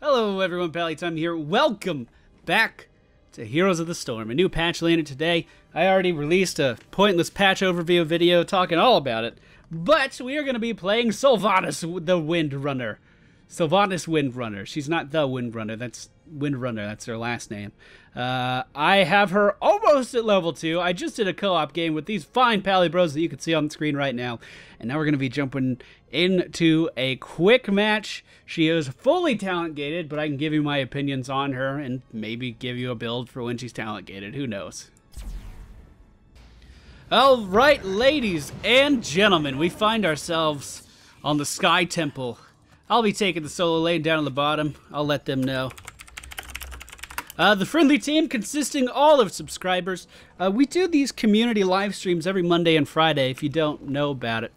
Hello everyone, Pallytime here. Welcome back to Heroes of the Storm. A new patch landed today. I already released a pointless patch overview video talking all about it. But we are going to be playing Sylvanas the Windrunner. Sylvanas Windrunner. She's not the Windrunner, that's Windrunner, that's her last name. I have her almost at level 2. I just did a co-op game with these fine Pally Bros that you can see on the screen right now. And now we're going to be jumping into a quick match. She is fully talent gated, but I can give you my opinions on her and maybe give you a build for when she's talent gated. Who knows? Alright, ladies and gentlemen, we find ourselves on the Sky Temple. I'll be taking the solo lane down at the bottom. I'll let them know. The friendly team consisting all of subscribers. We do these community live streams every Monday and Friday if you don't know about it.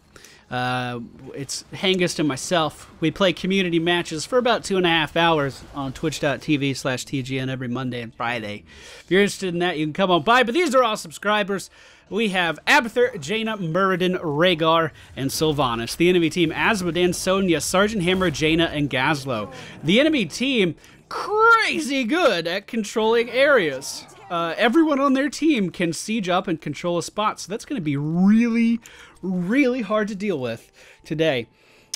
It's Hangest and myself. We play community matches for about 2.5 hours on twitch.tv/TGN every Monday and Friday. If you're interested in that, you can come on by, but these are all subscribers. We have Abathur, Jaina, Muradin, Rhaegar, and Sylvanas. The enemy team, Azmodan, Sonya, Sergeant Hammer, Jaina, and Gazlo. The enemy team, crazy good at controlling areas. Everyone on their team can siege up and control a spot, so that's going to be really hard to deal with today.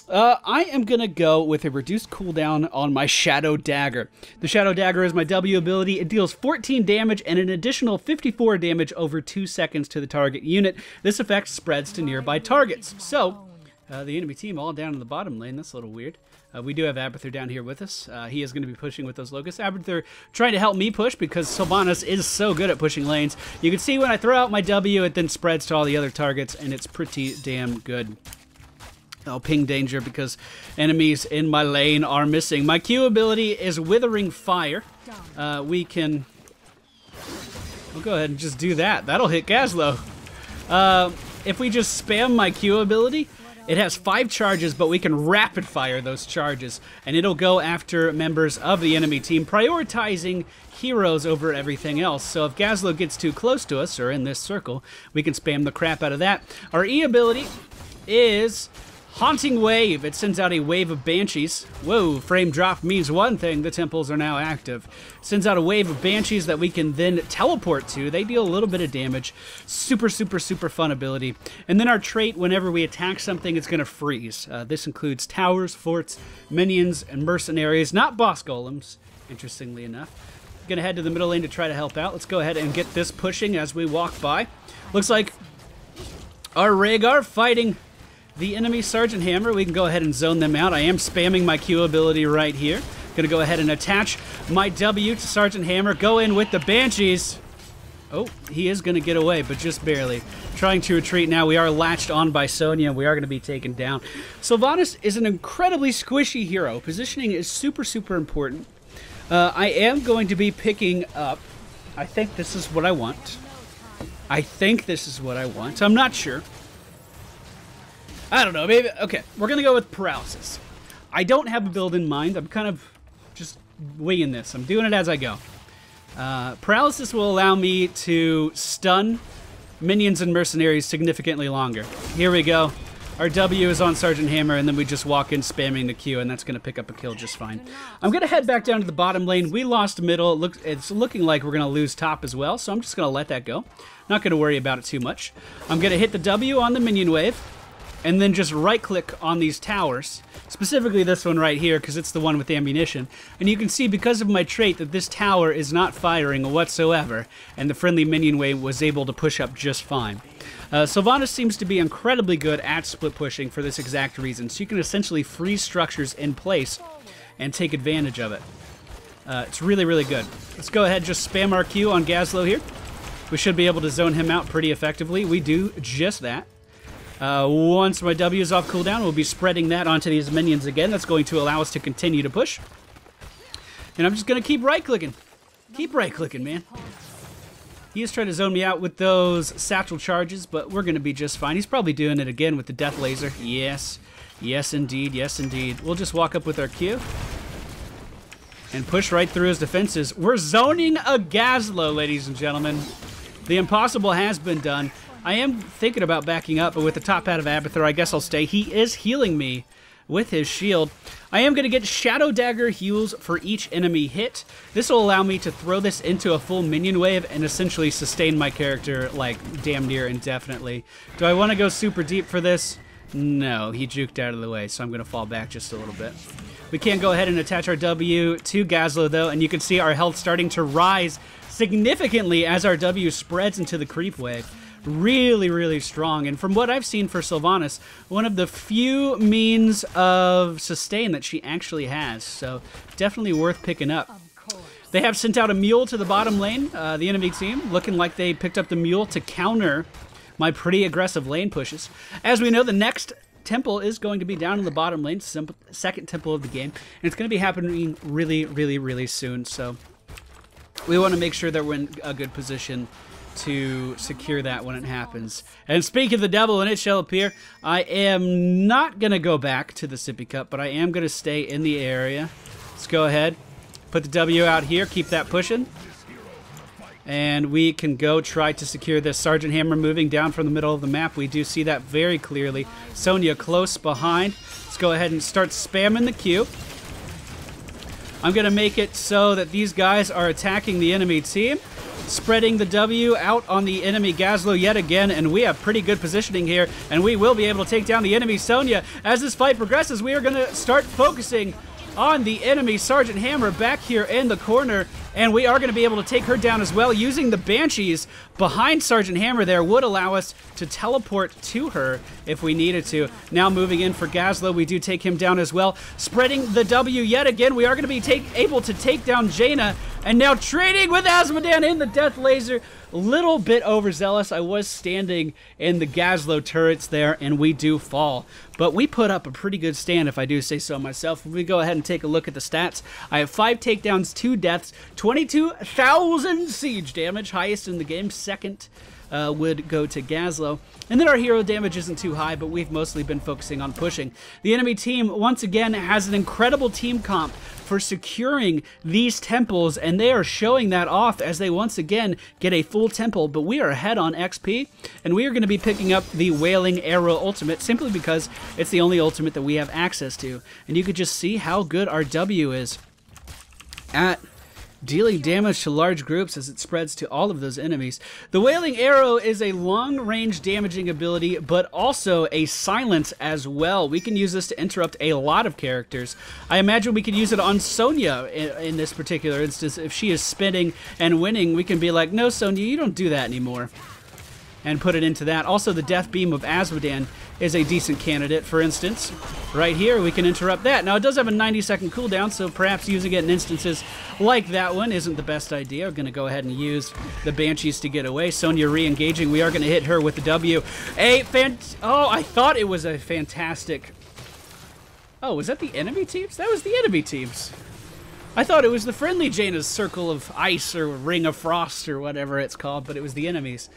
I am going to go with a reduced cooldown on my Shadow Dagger. The Shadow Dagger is my W ability. It deals 14 damage and an additional 54 damage over 2 seconds to the target unit. This effect spreads to nearby targets. So, the enemy team all down in the bottom lane. That's a little weird. We do have Abathur down here with us. He is going to be pushing with those locusts. Abathur trying to help me push because Sylvanas is so good at pushing lanes. You can see when I throw out my W, it then spreads to all the other targets, and it's pretty damn good. I'll ping danger because enemies in my lane are missing. My Q ability is Withering Fire. We'll go ahead and just do that. That'll hit Gazlo. If we just spam my Q ability, it has 5 charges, but we can rapid fire those charges, and it'll go after members of the enemy team, prioritizing heroes over everything else. So if Gazlo gets too close to us, or in this circle, we can spam the crap out of that. Our E ability is Haunting Wave. It sends out a wave of banshees. Whoa, frame drop means one thing, the temples are now active. Sends out a wave of banshees that we can then teleport to. They deal a little bit of damage. Super fun ability. And then our trait, whenever we attack something, it's going to freeze. This includes towers, forts, minions, and mercenaries, not boss golems, interestingly enough. Going to head to the middle lane to try to help out. Let's go ahead and get this pushing as we walk by. Looks like our Rhaegar fighting the enemy Sergeant Hammer. We can go ahead and zone them out. I am spamming my Q ability right here. Gonna go ahead and attach my W to Sergeant Hammer. Go in with the Banshees. Oh, he is gonna get away, but just barely. Trying to retreat now. We are latched on by Sonya, and we are gonna be taken down. Sylvanas is an incredibly squishy hero. Positioning is super important. I am going to be picking up, I think this is what I want. I'm not sure. I don't know, maybe, okay, we're gonna go with Paralysis. I don't have a build in mind, I'm kind of just winging this. I'm doing it as I go. Paralysis will allow me to stun minions and mercenaries significantly longer. Here we go. Our W is on Sergeant Hammer, and then we just walk in spamming the Q, and that's gonna pick up a kill just fine. I'm gonna head back down to the bottom lane. We lost middle. It's looking like we're gonna lose top as well, so I'm just gonna let that go. Not gonna worry about it too much. I'm gonna hit the W on the minion wave, and then just right-click on these towers, specifically this one right here, because it's the one with the ammunition. And you can see, because of my trait, that this tower is not firing whatsoever, and the friendly minion wave was able to push up just fine. Sylvanas seems to be incredibly good at split pushing for this exact reason, so you can essentially freeze structures in place and take advantage of it. It's really good. Let's go ahead and just spam our Q on Gazlo here. We should be able to zone him out pretty effectively. We do just that. Once my W is off cooldown, we'll be spreading that onto these minions again. That's going to allow us to continue to push. And I'm just going to keep right-clicking. Keep right-clicking, man. He is trying to zone me out with those satchel charges, but we're going to be just fine. He's probably doing it again with the death laser. Yes. Yes, indeed. Yes, indeed. We'll just walk up with our Q and push right through his defenses. We're zoning a Gazlo, ladies and gentlemen. The impossible has been done. I am thinking about backing up, but with the top hat of Abathur, I guess I'll stay. He is healing me with his shield. I am going to get Shadow Dagger heals for each enemy hit. This will allow me to throw this into a full minion wave and essentially sustain my character like damn near indefinitely. Do I want to go super deep for this? No, he juked out of the way, so I'm going to fall back just a little bit. We can go ahead and attach our W to Gazlowe, though, and you can see our health starting to rise significantly as our W spreads into the creep wave. Really, really strong. And from what I've seen for Sylvanas, one of the few means of sustain that she actually has. So definitely worth picking up. They have sent out a mule to the bottom lane, the enemy team, looking like they picked up the mule to counter my pretty aggressive lane pushes. As we know, the next temple is going to be down in the bottom lane, second temple of the game, and it's going to be happening really, really, really soon. So we want to make sure that we're in a good position to secure that when it happens. And speak of the devil, and it shall appear, I am not going to go back to the sippy cup, but I am going to stay in the area. Let's go ahead, put the W out here, keep that pushing. And we can go try to secure this. Sergeant Hammer moving down from the middle of the map. We do see that very clearly. Sonya close behind. Let's go ahead and start spamming the Q. I'm going to make it so that these guys are attacking the enemy team. Spreading the W out on the enemy Gazlowe yet again, and we have pretty good positioning here, and we will be able to take down the enemy Sonya. As this fight progresses, we are going to start focusing on the enemy Sergeant Hammer back here in the corner, and we are going to be able to take her down as well. Using the Banshees behind Sergeant Hammer there would allow us to teleport to her if we needed to. Now moving in for Gazlowe, we do take him down as well. Spreading the W yet again, we are going to be able to take down Jaina, and now trading with Azmodan in the Death Laser. A little bit overzealous. I was standing in the Gazlowe turrets there, and we do fall. But we put up a pretty good stand, if I do say so myself. If we go ahead and take a look at the stats, I have 5 takedowns, 2 deaths, 22,000 siege damage, highest in the game. Second would go to Gazlowe. And then our hero damage isn't too high, but we've mostly been focusing on pushing. The enemy team, once again, has an incredible team comp for securing these temples, and they are showing that off as they once again get a full temple, but we are ahead on XP, and we are going to be picking up the Wailing Arrow ultimate simply because it's the only ultimate that we have access to. And you could just see how good our W is at dealing damage to large groups as it spreads to all of those enemies. The Wailing Arrow is a long-range damaging ability, but also a silence as well. We can use this to interrupt a lot of characters. I imagine we could use it on Sonya in this particular instance. If she is spinning and winning, we can be like, no, Sonya, you don't do that anymore, and put it into that. Also, the Death Beam of Azmodan is a decent candidate, for instance. Right here, we can interrupt that. Now, it does have a 90-second cooldown, so perhaps using it in instances like that one isn't the best idea. I'm going to go ahead and use the Banshees to get away. Sonya re-engaging. We are going to hit her with the W. Oh, I thought it was a fantastic... Oh, was that the enemy teams? That was the enemy teams. I thought it was the friendly Jaina's Circle of Ice or Ring of Frost or whatever it's called, but it was the enemies,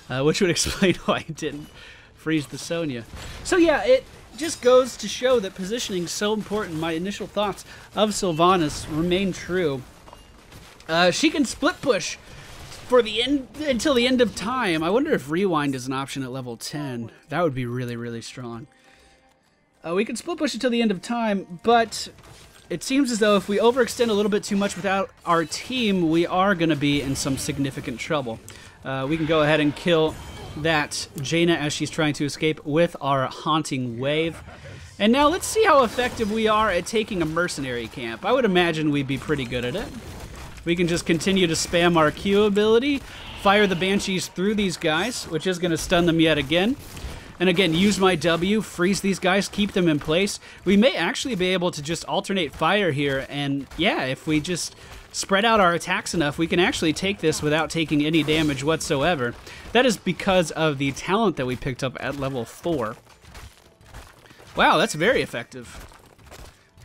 which would explain why I didn't freeze the Sonya. So yeah, it just goes to show that positioning is so important. My initial thoughts of Sylvanas remain true. She can split push for the end until the end of time. I wonder if rewind is an option at level 10. That would be really, really strong. We can split push until the end of time, but it seems as though if we overextend a little bit too much without our team, we are going to be in some significant trouble. We can go ahead and kill that Jaina as she's trying to escape with our Haunting Wave. And now let's see how effective we are at taking a mercenary camp. I would imagine we'd be pretty good at it. We can just continue to spam our Q ability, fire the Banshees through these guys, which is going to stun them yet again. And again, use my W, freeze these guys, keep them in place. We may actually be able to just alternate fire here, and yeah, if we just spread out our attacks enough, we can actually take this without taking any damage whatsoever. That is because of the talent that we picked up at level 4. Wow, that's very effective.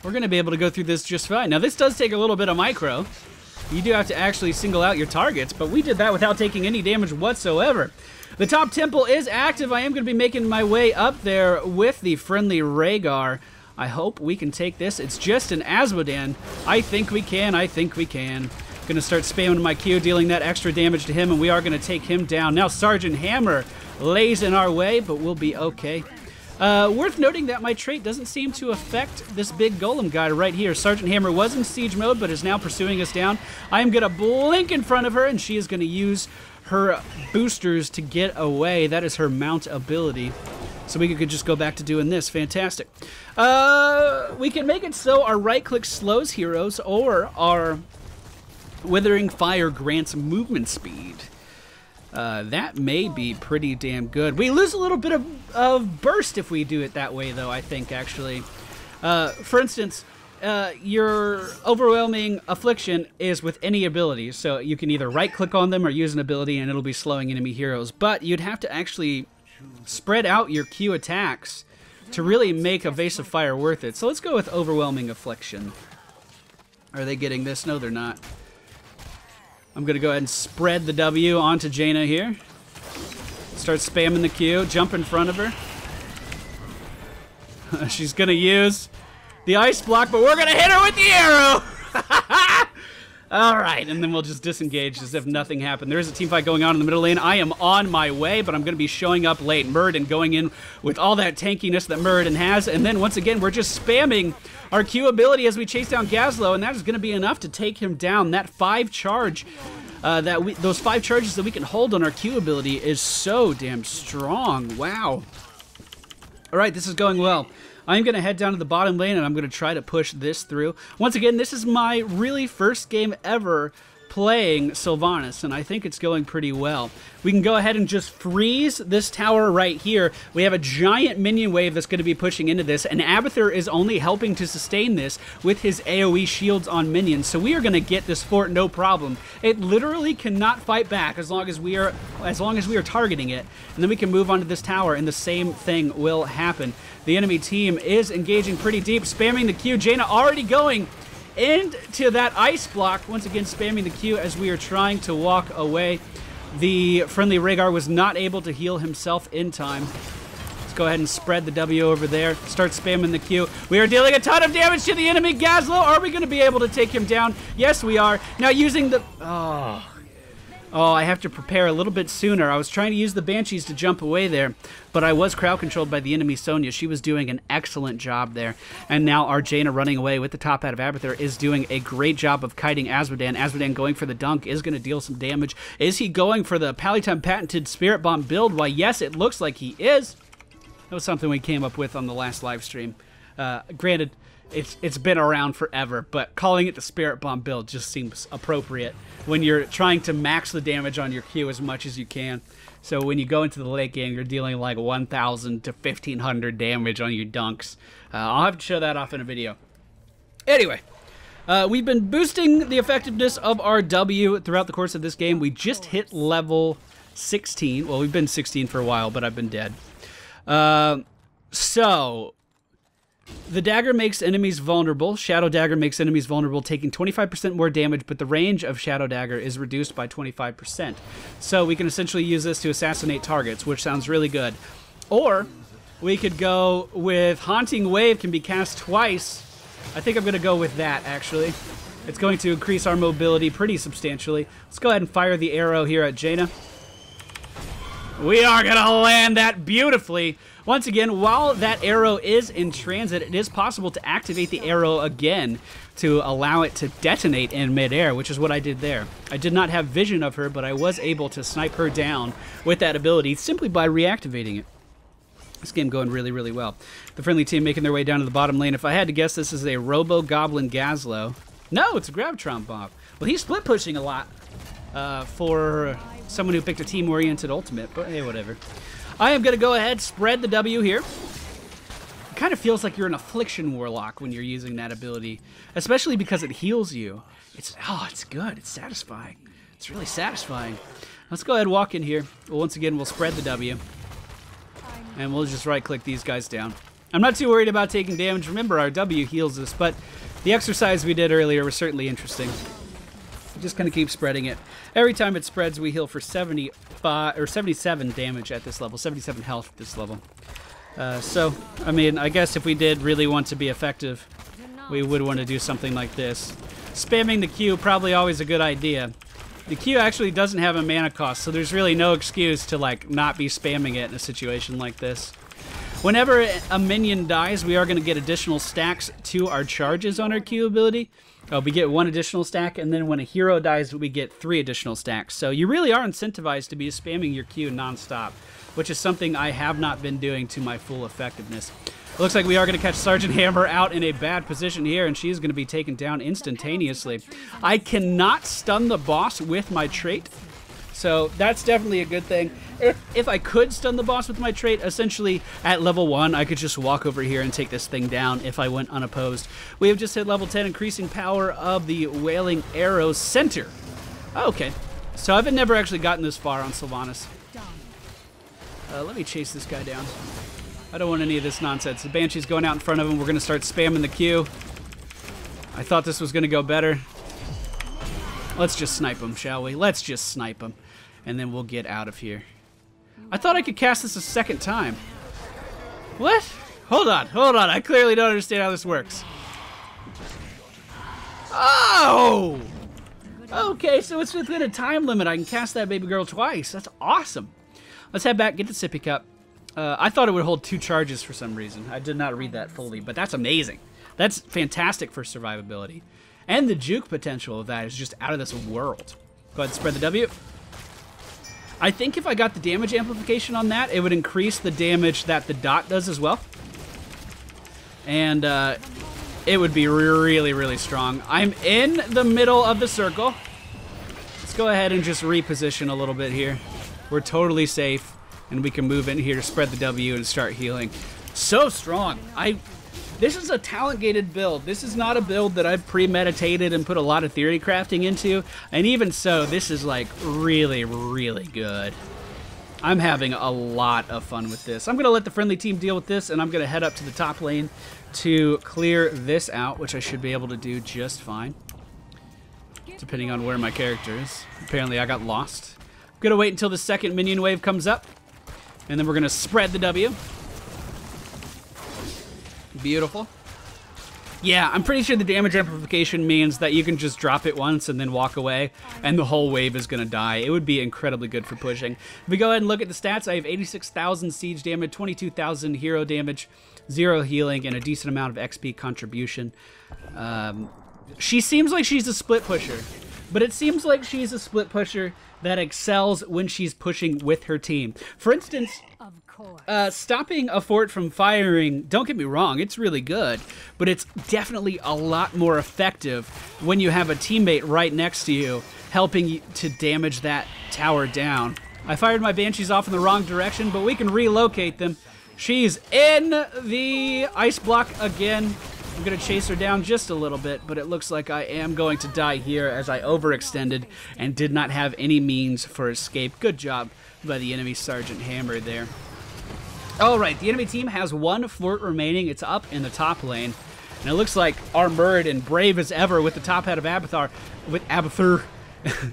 We're going to be able to go through this just fine. Now, this does take a little bit of micro. You do have to actually single out your targets, but we did that without taking any damage whatsoever. The top temple is active. I am going to be making my way up there with the friendly Rhaegar. I hope we can take this. It's just an Azmodan. I think we can. I think we can. Gonna start spamming my Q, dealing that extra damage to him, and we are gonna take him down. Now Sergeant Hammer lays in our way, but we'll be okay. Worth noting that my trait doesn't seem to affect this big golem guy right here. Sergeant Hammer was in siege mode, but is now pursuing us down. I am going to blink in front of her, and she is going to use her boosters to get away. That is her mount ability. So we could just go back to doing this. Fantastic. We can make it so our right-click slows heroes, or our Withering Fire grants movement speed. That may be pretty damn good. We lose a little bit of burst if we do it that way, though, I think, actually. For instance, your Overwhelming Affliction is with any ability, so you can either right-click on them or use an ability, and it'll be slowing enemy heroes. But you'd have to actually spread out your Q attacks to really make Evasive Fire worth it. So let's go with Overwhelming Affliction. Are they getting this? No, they're not. I'm going to go ahead and spread the W onto Jaina here. Start spamming the Q. Jump in front of her. She's going to use the ice block, but we're going to hit her with the arrow! All right, and then we'll just disengage as if nothing happened. There is a team fight going on in the middle lane. I am on my way, but I'm going to be showing up late. Muradin going in with all that tankiness that Muradin has, and then once again, we're just spamming our Q ability as we chase down Gazlowe, and that is going to be enough to take him down. That 5 charge, those 5 charges that we can hold on our Q ability is so damn strong. Wow. All right, this is going well. I'm going to head down to the bottom lane, and I'm going to try to push this through. Once again, this is my really first game ever playing Sylvanas, and I think it's going pretty well. We can go ahead and just freeze this tower right here. We have a giant minion wave that's going to be pushing into this, and Abathur is only helping to sustain this with his AoE shields on minions, so we are going to get this fort no problem. It literally cannot fight back as long as we are targeting it, and then we can move onto this tower, and the same thing will happen. The enemy team is engaging pretty deep, spamming the Q. Jaina already going into that ice block, once again spamming the Q as we are trying to walk away. The friendly Rhaegar was not able to heal himself in time. Let's go ahead and spread the W over there. Start spamming the Q. We are dealing a ton of damage to the enemy Gazlowe. Are we going to be able to take him down? Yes, we are. Now using the... Oh, I have to prepare a little bit sooner. I was trying to use the Banshees to jump away there, but I was crowd controlled by the enemy Sonya. She was doing an excellent job there. And now our Jaina running away with the top out of Abathur is doing a great job of kiting Azmodan. Azmodan going for the dunk is going to deal some damage. Is he going for the Paluton patented Spirit Bomb build? Why, yes, it looks like he is. That was something we came up with on the last live stream. Granted, it's been around forever, but calling it the Spirit Bomb build just seems appropriate when you're trying to max the damage on your Q as much as you can. So when you go into the late game, you're dealing like 1,000 to 1,500 damage on your dunks. I'll have to show that off in a video. Anyway, we've been boosting the effectiveness of our W throughout the course of this game. We just hit level 16. Well, we've been 16 for a while, but I've been dead. So... the dagger makes enemies vulnerable. Shadow Dagger makes enemies vulnerable, taking 25% more damage, but the range of Shadow Dagger is reduced by 25%. So we can essentially use this to assassinate targets, which sounds really good. Or we could go with Haunting Wave, can be cast twice. I think I'm going to go with that, actually. It's going to increase our mobility pretty substantially. Let's go ahead and fire the arrow here at Jaina. We are going to land that beautifully. Once again, while that arrow is in transit, it is possible to activate the arrow again to allow it to detonate in midair, which is what I did there. I did not have vision of her, but I was able to snipe her down with that ability simply by reactivating it. This game going really, really well. The friendly team making their way down to the bottom lane. If I had to guess, this is a Robo-Goblin Gazlowe. No, it's a Gravitron Bob. Well, he's split pushing a lot for someone who picked a team-oriented ultimate, but hey, whatever. I am going to go ahead, spread the W here. It kind of feels like you're an Affliction Warlock when you're using that ability, especially because it heals you. It's good. It's satisfying. It's really satisfying. Let's go ahead and walk in here. Well, once again, we'll spread the W, and we'll just right-click these guys down. I'm not too worried about taking damage. Remember, our W heals us, but the exercise we did earlier was certainly interesting. Just kind of keep spreading it. Every time it spreads, we heal for 75 or 77 damage at this level, 77 health at this level. So, I mean, I guess if we did really want to be effective, we would want to do something like this. Spamming the Q, probably always a good idea. The Q actually doesn't have a mana cost, so there's really no excuse to, like, not be spamming it in a situation like this. Whenever a minion dies, we are going to get additional stacks to our charges on our Q ability. We get 1 additional stack, and then when a hero dies, we get 3 additional stacks. So you really are incentivized to be spamming your Q nonstop, which is something I have not been doing to my full effectiveness. It looks like we are going to catch Sergeant Hammer out in a bad position here, and she's going to be taken down instantaneously. I cannot stun the boss with my trait, so that's definitely a good thing. If I could stun the boss with my trait, essentially at level 1, I could just walk over here and take this thing down if I went unopposed. We have just hit level 10, increasing power of the Wailing Arrow Center. Okay, so I've never actually gotten this far on Sylvanas. Let me chase this guy down. I don't want any of this nonsense. The Banshee's going out in front of him. We're going to start spamming the Q. I thought this was going to go better. Let's just snipe him, shall we? Let's just snipe him, and then we'll get out of here. I thought I could cast this a second time. What? Hold on, hold on. I clearly don't understand how this works. Oh! Okay, so it's within a time limit. I can cast that baby girl twice. That's awesome. Let's head back, get the sippy cup. I thought it would hold 2 charges for some reason. I did not read that fully, but that's amazing. That's fantastic for survivability. And the juke potential of that is just out of this world. Go ahead and spread the W. I think if I got the damage amplification on that, it would increase the damage that the dot does as well. And it would be really, really strong. I'm in the middle of the circle. Let's go ahead and just reposition a little bit here. We're totally safe. And we can move in here to spread the W and start healing. So strong. This is a talent-gated build. This is not a build that I've premeditated and put a lot of theory crafting into. And even so, this is like really, really good. I'm having a lot of fun with this. I'm going to let the friendly team deal with this, and I'm going to head up to the top lane to clear this out, which I should be able to do just fine, depending on where my character is. Apparently, I got lost. I'm going to wait until the second minion wave comes up. And then we're going to spread the W. Beautiful. Yeah, I'm pretty sure the damage amplification means that you can just drop it once and then walk away, and the whole wave is going to die. It would be incredibly good for pushing. If we go ahead and look at the stats, I have 86,000 siege damage, 22,000 hero damage, 0 healing, and a decent amount of XP contribution. She seems like she's a split pusher, but it seems like she's a split pusher that excels when she's pushing with her team. For instance, stopping a fort from firing, don't get me wrong, it's really good, but it's definitely a lot more effective when you have a teammate right next to you helping you to damage that tower down. I fired my Banshees off in the wrong direction, but we can relocate them. She's in the ice block again. I'm going to chase her down just a little bit, but it looks like I am going to die here as I overextended and did not have any means for escape. Good job by the enemy Sergeant Hammer there. All right, the enemy team has 1 fort remaining. It's up in the top lane, and it looks like armored and brave as ever with the top hat of Abathar.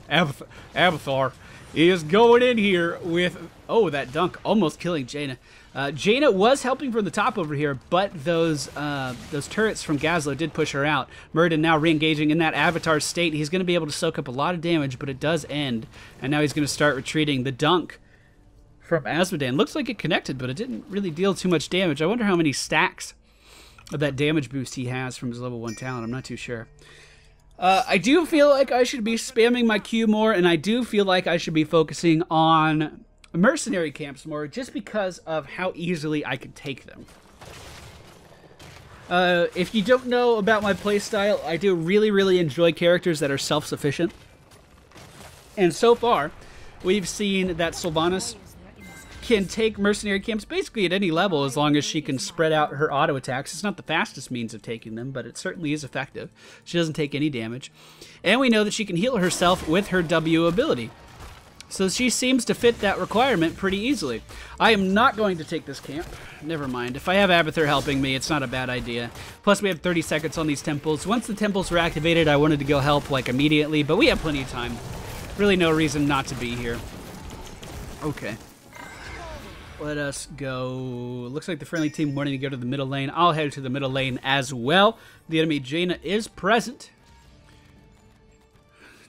Abathar is going in here with, oh, that dunk almost killing Jaina. Jaina was helping from the top over here, but those turrets from Gazlo did push her out. Muradin now re-engaging in that Avatar state. He's going to be able to soak up a lot of damage, but it does end. And now he's going to start retreating. The dunk from Azmodan looks like it connected, but it didn't really deal too much damage. I wonder how many stacks of that damage boost he has from his level 1 talent. I'm not too sure. I do feel like I should be spamming my Q more, and I do feel like I should be focusing on mercenary camps more, just because of how easily I could take them. If you don't know about my playstyle, I do really, really enjoy characters that are self-sufficient. And so far, we've seen that Sylvanas can take mercenary camps basically at any level as long as she can spread out her auto attacks. It's not the fastest means of taking them, but it certainly is effective. She doesn't take any damage. And we know that she can heal herself with her W ability. So she seems to fit that requirement pretty easily. I am not going to take this camp. Never mind. If I have Abathur helping me, it's not a bad idea. Plus, we have 30 seconds on these temples. Once the temples were activated, I wanted to go help, like, immediately, but we have plenty of time. Really no reason not to be here. Okay. Let us go. Looks like the friendly team wanting to go to the middle lane. I'll head to the middle lane as well. The enemy Jaina is present,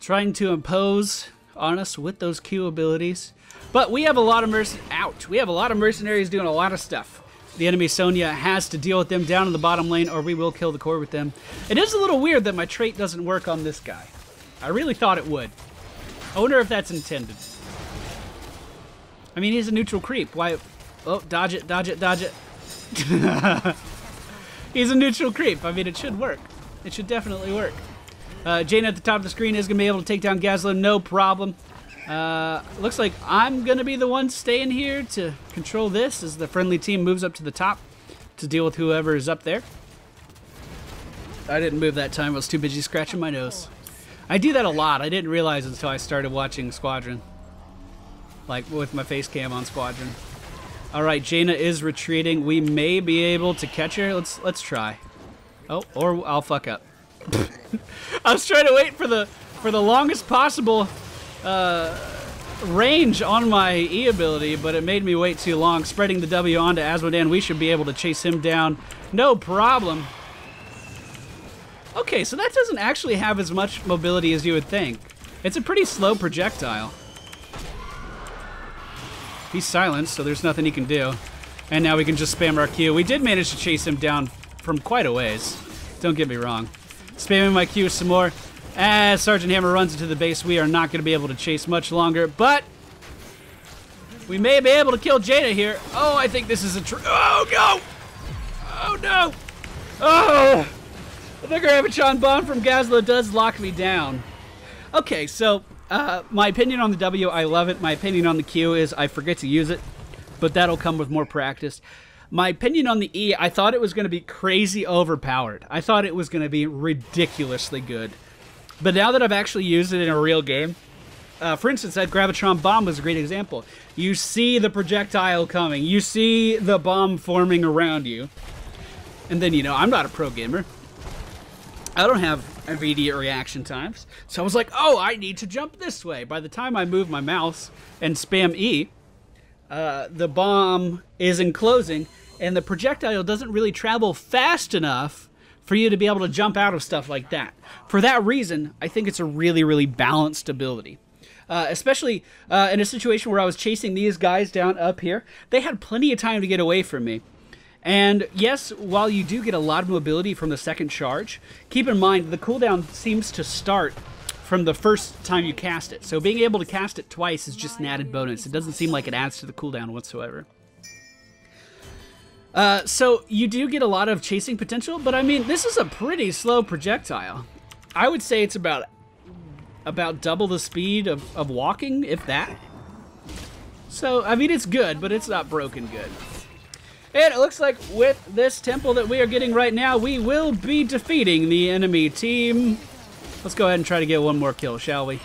trying to impose on us with those Q abilities. But we have a lot of We have a lot of mercenaries doing a lot of stuff. The enemy Sonya has to deal with them down in the bottom lane, or we will kill the core with them. It is a little weird that my trait doesn't work on this guy. I really thought it would. I wonder if that's intended. I mean, he's a neutral creep. Why? Oh, dodge it, dodge it, dodge it. He's a neutral creep. I mean, it should work. It should definitely work. Jaina at the top of the screen is going to be able to take down Gazlowe, no problem. Looks like I'm going to be the one staying here to control this as the friendly team moves up to the top to deal with whoever is up there. I didn't move that time. I was too busy scratching my nose. I do that a lot. I didn't realize until I started watching Squadron. Like with my face cam on Squadron. Alright, Jaina is retreating. We may be able to catch her. Let's try. Oh, or I'll fuck up. I was trying to wait for the longest possible range on my E ability, but it made me wait too long. Spreading the W onto Asmodan, we should be able to chase him down. No problem. Okay, so that doesn't actually have as much mobility as you would think. It's a pretty slow projectile. He's silenced, so there's nothing he can do. And now we can just spam our Q. We did manage to chase him down from quite a ways. Don't get me wrong. Spamming my Q some more. As Sergeant Hammer runs into the base, we are not going to be able to chase much longer, but we may be able to kill Jaina here. Oh, I think this is a oh, no! Oh, no! Oh! I think our Avachon bomb from Gazlowe does lock me down. Okay, so my opinion on the W, I love it. My opinion on the Q is I forget to use it, but that'll come with more practice. My opinion on the E, I thought it was going to be crazy overpowered. I thought it was going to be ridiculously good. But now that I've actually used it in a real game, for instance, that Gravitron bomb was a great example. You see the projectile coming. You see the bomb forming around you. And then, you know, I'm not a pro gamer. I don't have immediate reaction times. So I was like, oh, I need to jump this way. By the time I move my mouse and spam E, the bomb is enclosing, and the projectile doesn't really travel fast enough for you to be able to jump out of stuff like that. For that reason, I think it's a really, really balanced ability. Especially in a situation where I was chasing these guys down up here. They had plenty of time to get away from me. And yes, while you do get a lot of mobility from the second charge, keep in mind the cooldown seems to start from the first time you cast it. So being able to cast it twice is just an added bonus. It doesn't seem like it adds to the cooldown whatsoever. So you do get a lot of chasing potential, but I mean, this is a pretty slow projectile. I would say it's about double the speed of walking, if that. So, I mean, it's good, but it's not broken good. And it looks like with this temple that we are getting right now, we will be defeating the enemy team. Let's go ahead and try to get one more kill, shall we?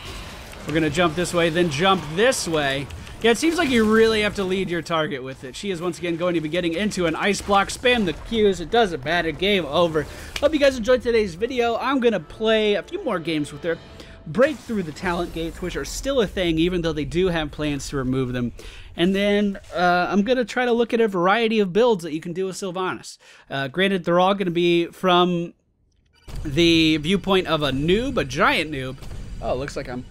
We're going to jump this way, then jump this way. Yeah, it seems like you really have to lead your target with it. She is once again going to be getting into an ice block. Spam the Qs. It doesn't matter. Game over. Hope you guys enjoyed today's video. I'm going to play a few more games with her. Break through the talent gates, which are still a thing, even though they do have plans to remove them. And then I'm going to try to look at a variety of builds that you can do with Sylvanas. Granted, they're all going to be from the viewpoint of a noob, a giant noob. Oh, it looks like I'm...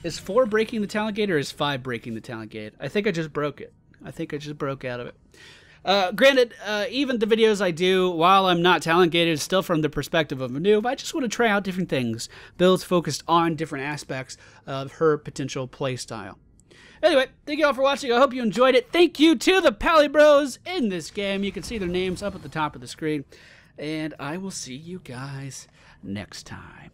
Is 4 breaking the talent gate, or is 5 breaking the talent gate? I think I just broke it. I think I just broke out of it. Granted, even the videos I do while I'm not talent gated is still from the perspective of a noob. I just want to try out different things. Builds focused on different aspects of her potential playstyle. Anyway, thank you all for watching. I hope you enjoyed it. Thank you to the Pally Bros in this game. You can see their names up at the top of the screen. And I will see you guys next time.